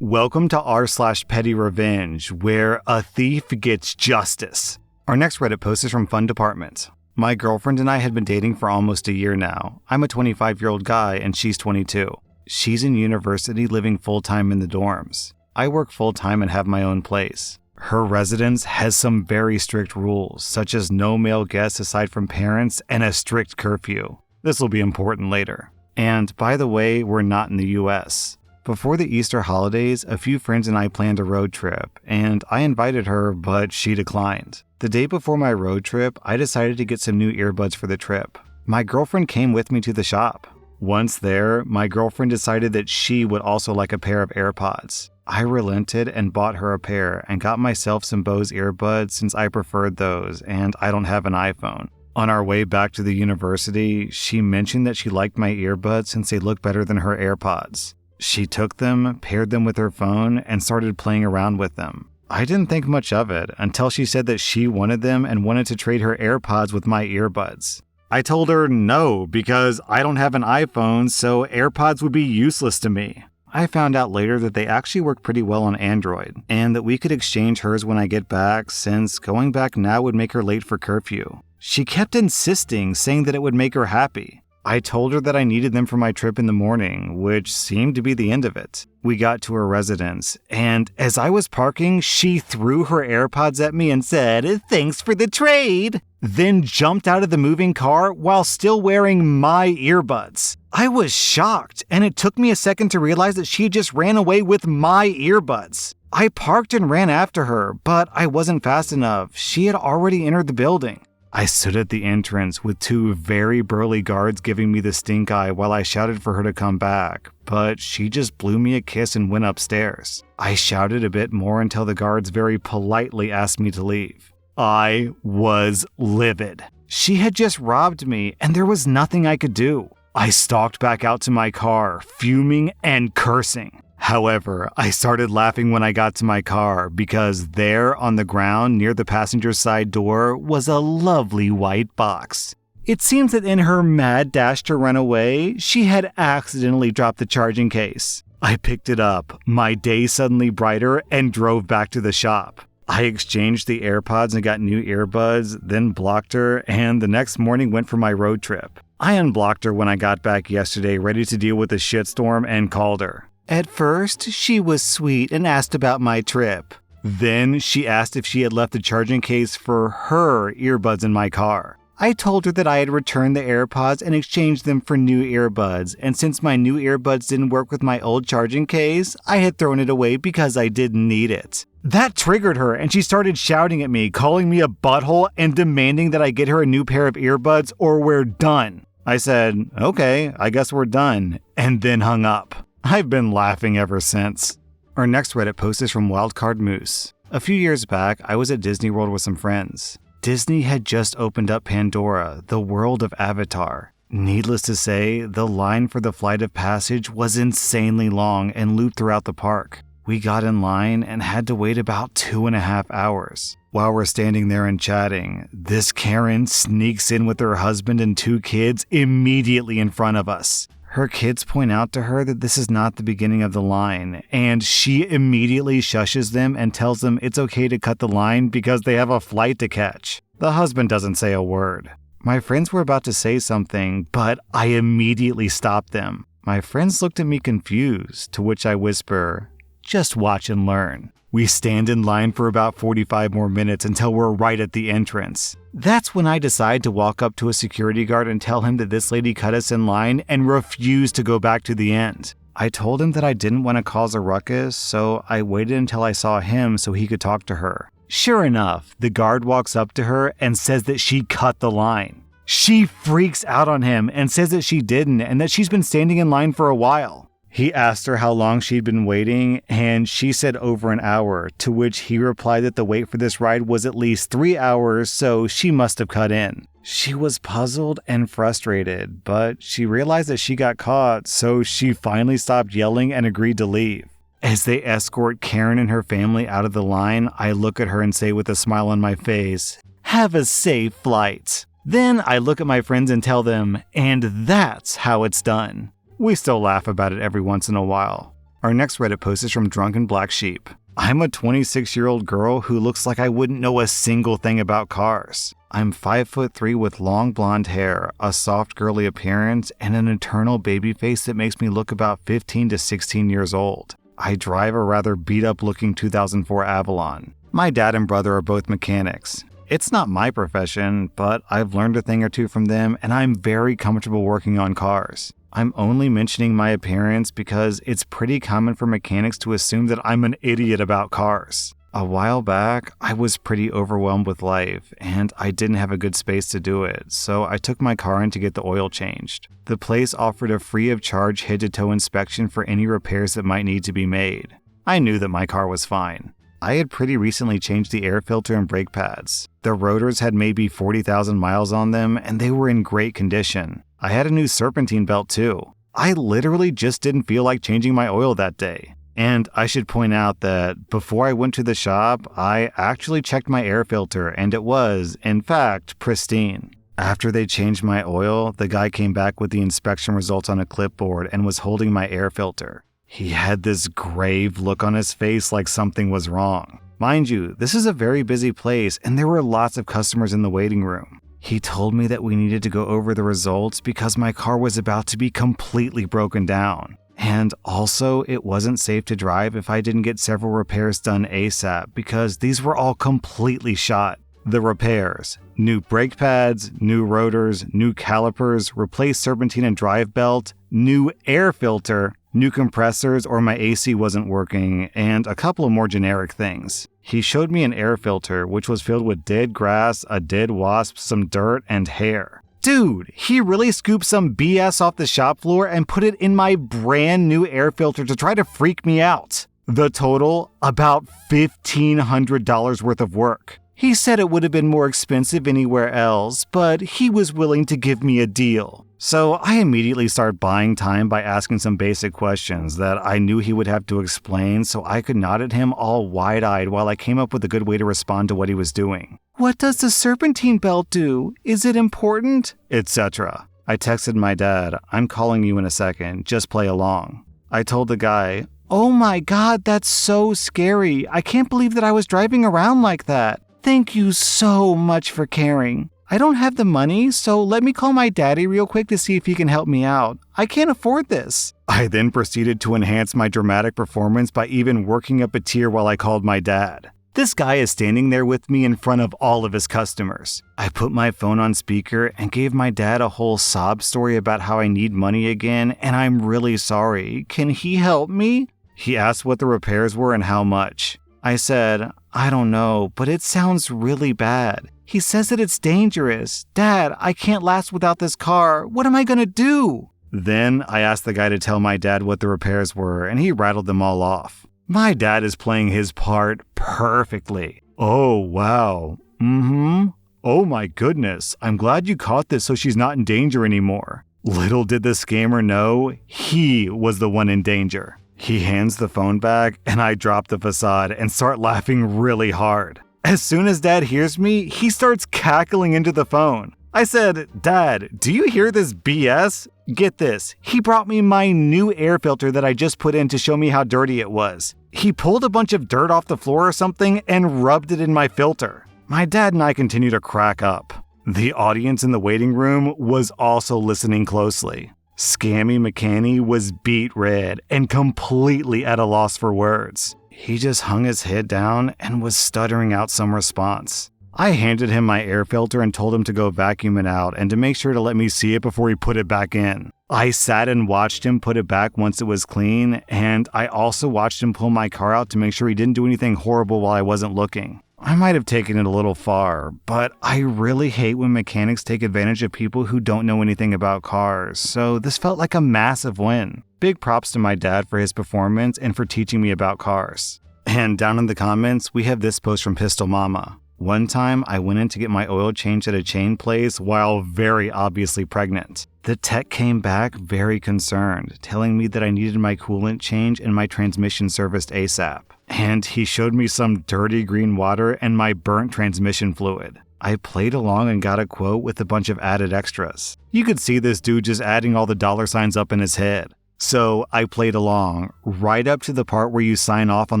Welcome to r/Pettyrevenge, where a thief gets justice. Our next Reddit post is from Fun Department. My girlfriend and I had been dating for almost a year now. I'm a 25-year-old guy and she's 22. She's in university living full-time in the dorms. I work full-time and have my own place. Her residence has some very strict rules, such as no male guests aside from parents and a strict curfew. This will be important later. And by the way, we're not in the US. Before the Easter holidays, a few friends and I planned a road trip, and I invited her, but she declined. The day before my road trip, I decided to get some new earbuds for the trip. My girlfriend came with me to the shop. Once there, my girlfriend decided that she would also like a pair of AirPods. I relented and bought her a pair and got myself some Bose earbuds since I preferred those and I don't have an iPhone. On our way back to the university, she mentioned that she liked my earbuds since they look better than her AirPods. She took them, paired them with her phone, and started playing around with them. I didn't think much of it until she said that she wanted them and wanted to trade her AirPods with my earbuds. I told her no, because I don't have an iPhone, so AirPods would be useless to me. I found out later that they actually work pretty well on Android, and that we could exchange hers when I get back, since going back now would make her late for curfew. She kept insisting, saying that it would make her happy. I told her that I needed them for my trip in the morning, which seemed to be the end of it. We got to her residence, and as I was parking, she threw her AirPods at me and said, "Thanks for the trade," then jumped out of the moving car while still wearing my earbuds. I was shocked, and it took me a second to realize that she just ran away with my earbuds. I parked and ran after her, but I wasn't fast enough. She had already entered the building. I stood at the entrance with two very burly guards giving me the stink eye while I shouted for her to come back, but she just blew me a kiss and went upstairs. I shouted a bit more until the guards very politely asked me to leave. I was livid. She had just robbed me and there was nothing I could do. I stalked back out to my car, fuming and cursing. However, I started laughing when I got to my car because there on the ground near the passenger side door was a lovely white box. It seems that in her mad dash to run away, she had accidentally dropped the charging case. I picked it up, my day suddenly brighter, and drove back to the shop. I exchanged the AirPods and got new earbuds, then blocked her, and the next morning went for my road trip. I unblocked her when I got back yesterday, ready to deal with the shitstorm, and called her. At first, she was sweet and asked about my trip. Then she asked if she had left the charging case for her earbuds in my car. I told her that I had returned the AirPods and exchanged them for new earbuds, and since my new earbuds didn't work with my old charging case, I had thrown it away because I didn't need it. That triggered her, and she started shouting at me, calling me a butthole and demanding that I get her a new pair of earbuds or we're done. I said, "Okay, I guess we're done," and then hung up. I've been laughing ever since. Our next Reddit post is from Wildcard Moose. A few years back, I was at Disneyworld with some friends. Disney had just opened up Pandora, the world of Avatar. Needless to say, the line for the flight of passage was insanely long and looped throughout the park. We got in line and had to wait about 2.5 hours. While we're standing there and chatting, this Karen sneaks in with her husband and 2 kids immediately in front of us. Her kids point out to her that this is not the beginning of the line, and she immediately shushes them and tells them it's okay to cut the line because they have a flight to catch. The husband doesn't say a word. My friends were about to say something, but I immediately stopped them. My friends looked at me confused, to which I whisper, "Just watch and learn." We stand in line for about 45 more minutes until we're right at the entrance. That's when I decide to walk up to a security guard and tell him that this lady cut us in line and refused to go back to the end. I told him that I didn't want to cause a ruckus, so I waited until I saw him so he could talk to her. Sure enough, the guard walks up to her and says that she cut the line. She freaks out on him and says that she didn't and that she's been standing in line for a while. He asked her how long she'd been waiting, and she said over an hour, to which he replied that the wait for this ride was at least 3 hours, so she must have cut in. She was puzzled and frustrated, but she realized that she got caught, so she finally stopped yelling and agreed to leave. As they escort Karen and her family out of the line, I look at her and say with a smile on my face, "Have a safe flight." Then I look at my friends and tell them, "And that's how it's done." We still laugh about it every once in a while. Our next Reddit post is from Drunken Black Sheep. I'm a 26-year-old girl who looks like I wouldn't know a single thing about cars. I'm 5'3" with long blonde hair, a soft girly appearance, and an eternal baby face that makes me look about 15 to 16 years old. I drive a rather beat-up looking 2004 Avalon. My dad and brother are both mechanics. It's not my profession, but I've learned a thing or two from them, and I'm very comfortable working on cars. I'm only mentioning my appearance because it's pretty common for mechanics to assume that I'm an idiot about cars. A while back, I was pretty overwhelmed with life, and I didn't have a good space to do it, so I took my car in to get the oil changed. The place offered a free-of-charge head-to-toe inspection for any repairs that might need to be made. I knew that my car was fine. I had pretty recently changed the air filter and brake pads. The rotors had maybe 40,000 miles on them, and they were in great condition. I had a new serpentine belt too. I literally just didn't feel like changing my oil that day. And I should point out that before I went to the shop, I actually checked my air filter and it was, in fact, pristine. After they changed my oil, the guy came back with the inspection results on a clipboard and was holding my air filter. He had this grave look on his face like something was wrong. Mind you, this is a very busy place and there were lots of customers in the waiting room. He told me that we needed to go over the results because my car was about to be completely broken down. And also, it wasn't safe to drive if I didn't get several repairs done ASAP because these were all completely shot. The repairs: new brake pads, new rotors, new calipers, replaced serpentine and drive belt, new air filter, new compressors or my AC wasn't working, and a couple of more generic things. He showed me an air filter which was filled with dead grass, a dead wasp, some dirt, and hair. Dude, he really scooped some BS off the shop floor and put it in my brand new air filter to try to freak me out. The total? About $1,500 worth of work. He said it would have been more expensive anywhere else, but he was willing to give me a deal. So I immediately started buying time by asking some basic questions that I knew he would have to explain, so I could nod at him all wide-eyed while I came up with a good way to respond to what he was doing. What does the serpentine belt do? Is it important? Etc. I texted my dad, I'm calling you in a second, just play along. I told the guy, oh my god, that's so scary. I can't believe that I was driving around like that. Thank you so much for caring. I don't have the money, so let me call my daddy real quick to see if he can help me out. I can't afford this. I then proceeded to enhance my dramatic performance by even working up a tear while I called my dad. This guy is standing there with me in front of all of his customers. I put my phone on speaker and gave my dad a whole sob story about how I need money again and I'm really sorry. Can he help me? He asked what the repairs were and how much. I said, I don't know, but it sounds really bad. He says that it's dangerous. Dad, I can't last without this car. What am I gonna do? Then I asked the guy to tell my dad what the repairs were, and he rattled them all off. My dad is playing his part perfectly. Oh, wow. Oh my goodness. I'm glad you caught this so she's not in danger anymore. Little did the scammer know, he was the one in danger. He hands the phone back, and I drop the facade and start laughing really hard. As soon as Dad hears me, he starts cackling into the phone. I said, Dad, do you hear this BS? Get this, he brought me my new air filter that I just put in to show me how dirty it was. He pulled a bunch of dirt off the floor or something and rubbed it in my filter. My dad and I continue to crack up. The audience in the waiting room was also listening closely. Scammy McCanny was beet red and completely at a loss for words. He just hung his head down and was stuttering out some response. I handed him my air filter and told him to go vacuum it out and to make sure to let me see it before he put it back in. I sat and watched him put it back once it was clean, and I also watched him pull my car out to make sure he didn't do anything horrible while I wasn't looking. I might have taken it a little far, but I really hate when mechanics take advantage of people who don't know anything about cars, so this felt like a massive win. Big props to my dad for his performance and for teaching me about cars. And down in the comments, we have this post from Pistol Mama. One time, I went in to get my oil changed at a chain place while very obviously pregnant. The tech came back very concerned, telling me that I needed my coolant change and my transmission serviced ASAP. And he showed me some dirty green water and my burnt transmission fluid. I played along and got a quote with a bunch of added extras. You could see this dude just adding all the dollar signs up in his head. So I played along, right up to the part where you sign off on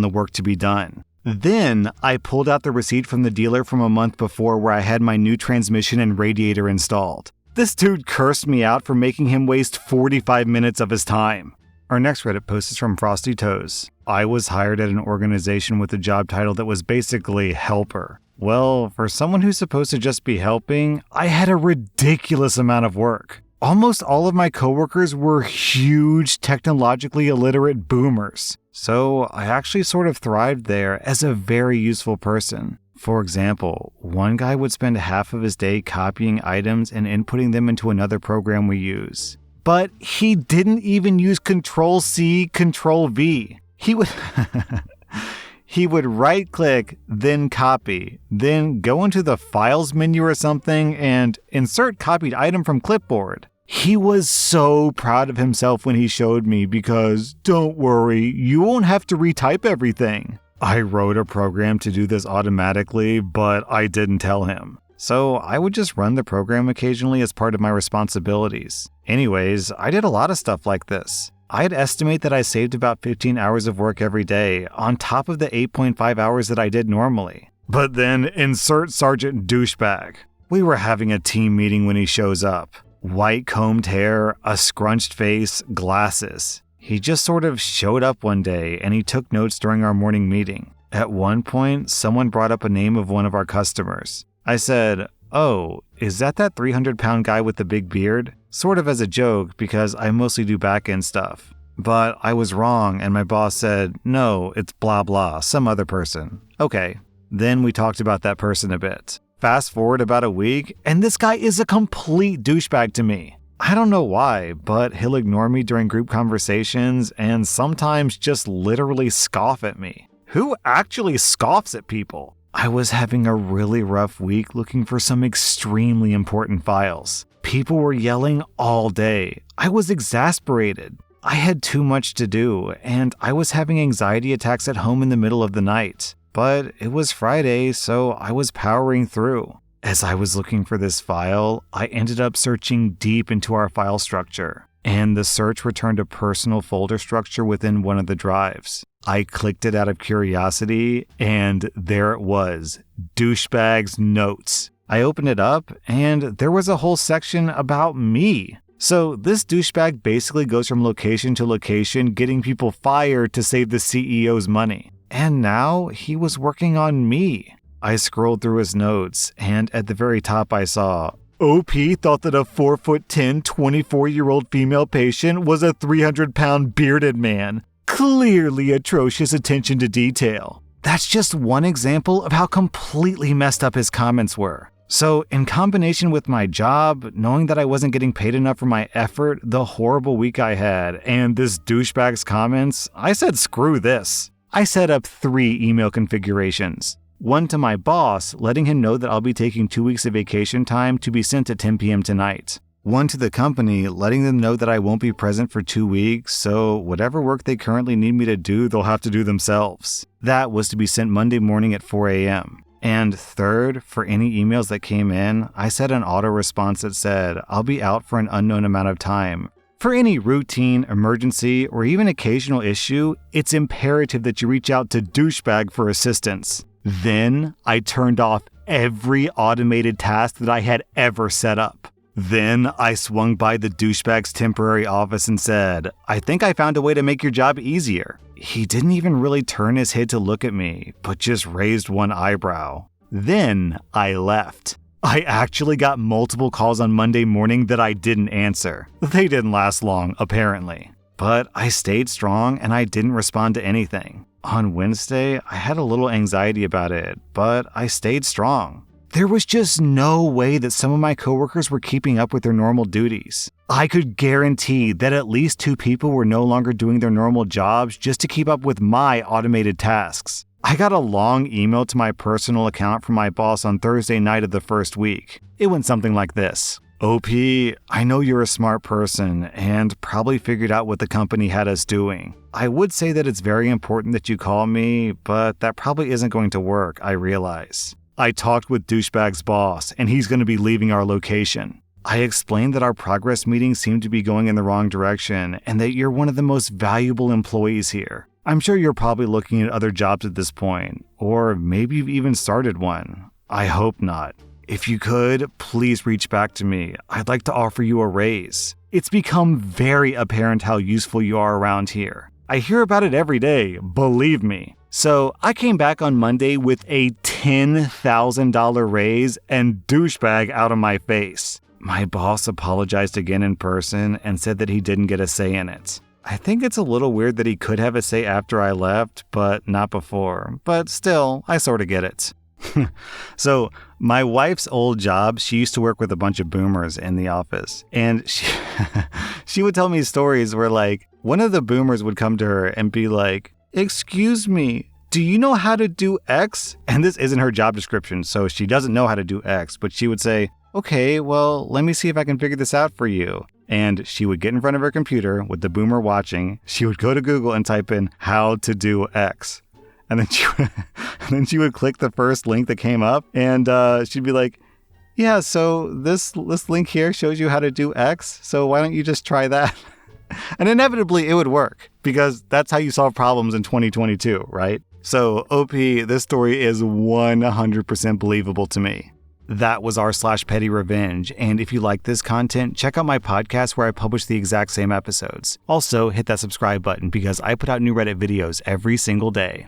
the work to be done. Then I pulled out the receipt from the dealer from a month before where I had my new transmission and radiator installed. This dude cursed me out for making him waste 45 minutes of his time. Our next Reddit post is from Frosty Toes. I was hired at an organization with a job title that was basically helper. Well, for someone who's supposed to just be helping, I had a ridiculous amount of work. Almost all of my coworkers were huge, technologically illiterate boomers. So I actually sort of thrived there as a very useful person. For example, one guy would spend half of his day copying items and inputting them into another program we use. But he didn't even use Control-C, Control-V. He would right-click, then copy, then go into the Files menu or something and insert copied item from clipboard. He was so proud of himself when he showed me because, don't worry, you won't have to retype everything. I wrote a program to do this automatically, but I didn't tell him. So I would just run the program occasionally as part of my responsibilities. Anyways, I did a lot of stuff like this. I'd estimate that I saved about 15 hours of work every day, on top of the 8.5 hours that I did normally. But then insert Sergeant Douchebag. We were having a team meeting when he shows up. White combed hair, a scrunched face, glasses. He just sort of showed up one day and he took notes during our morning meeting. At one point, someone brought up a name of one of our customers. I said, "Oh, is that 300-pound guy with the big beard?" Sort of as a joke because I mostly do back-end stuff. But I was wrong and my boss said, "No, it's blah blah, some other person." Okay. Then we talked about that person a bit. Fast forward about a week, and this guy is a complete douchebag to me. I don't know why, but he'll ignore me during group conversations and sometimes just literally scoff at me. Who actually scoffs at people? I was having a really rough week looking for some extremely important files. People were yelling all day. I was exasperated. I had too much to do, and I was having anxiety attacks at home in the middle of the night. But it was Friday, so I was powering through. As I was looking for this file, I ended up searching deep into our file structure, and the search returned a personal folder structure within one of the drives. I clicked it out of curiosity, and there it was, Douchebag's Notes. I opened it up, and there was a whole section about me. So this douchebag basically goes from location to location getting people fired to save the CEO's money. And now he was working on me. I scrolled through his notes, and at the very top I saw, OP thought that a 4'10", 24-year-old female patient was a 300-pound bearded man. Clearly atrocious attention to detail. That's just one example of how completely messed up his comments were. So in combination with my job, knowing that I wasn't getting paid enough for my effort, the horrible week I had, and this douchebag's comments, I said screw this. I set up 3 email configurations. One to my boss, letting him know that I'll be taking 2 weeks of vacation time to be sent at 10 p.m. tonight. One to the company, letting them know that I won't be present for 2 weeks, so whatever work they currently need me to do, they'll have to do themselves. That was to be sent Monday morning at 4 a.m. And third, for any emails that came in, I set an auto response that said, I'll be out for an unknown amount of time. For any routine, emergency, or even occasional issue, it's imperative that you reach out to Douchebag for assistance. Then I turned off every automated task that I had ever set up. Then I swung by the douchebag's temporary office and said, I think I found a way to make your job easier. He didn't even really turn his head to look at me, but just raised one eyebrow. Then I left. I actually got multiple calls on Monday morning that I didn't answer. They didn't last long, apparently. But I stayed strong and I didn't respond to anything. On Wednesday, I had a little anxiety about it, but I stayed strong. There was just no way that some of my coworkers were keeping up with their normal duties. I could guarantee that at least 2 people were no longer doing their normal jobs just to keep up with my automated tasks. I got a long email to my personal account from my boss on Thursday night of the first week. It went something like this. OP, I know you're a smart person and probably figured out what the company had us doing. I would say that it's very important that you call me, but that probably isn't going to work, I realize. I talked with Douchebag's boss, and he's going to be leaving our location. I explained that our progress meetings seem to be going in the wrong direction and that you're one of the most valuable employees here. I'm sure you're probably looking at other jobs at this point, or maybe you've even started one. I hope not. If you could, please reach back to me. I'd like to offer you a raise. It's become very apparent how useful you are around here. I hear about it every day, believe me. So I came back on Monday with a $10,000 raise and douchebag out of my face. My boss apologized again in person and said that he didn't get a say in it. I think it's a little weird that he could have a say after I left, but not before. But still, I sort of get it. So my wife's old job, she used to work with a bunch of boomers in the office. And she would tell me stories where like one of the boomers would come to her and be like, "Excuse me, do you know how to do X?" And this isn't her job description, so she doesn't know how to do X, but she would say, "Okay, well, let me see if I can figure this out for you." And she would get in front of her computer with the boomer watching. She would go to Google and type in how to do X. And then she would click the first link that came up and she'd be like, "Yeah, so this link here shows you how to do X. So why don't you just try that?" And inevitably it would work because that's how you solve problems in 2022, right? So OP, this story is 100% believable to me. That was r/Pettyrevenge, and if you like this content, check out my podcast where I publish the exact same episodes. Also, hit that subscribe button because I put out new Reddit videos every single day.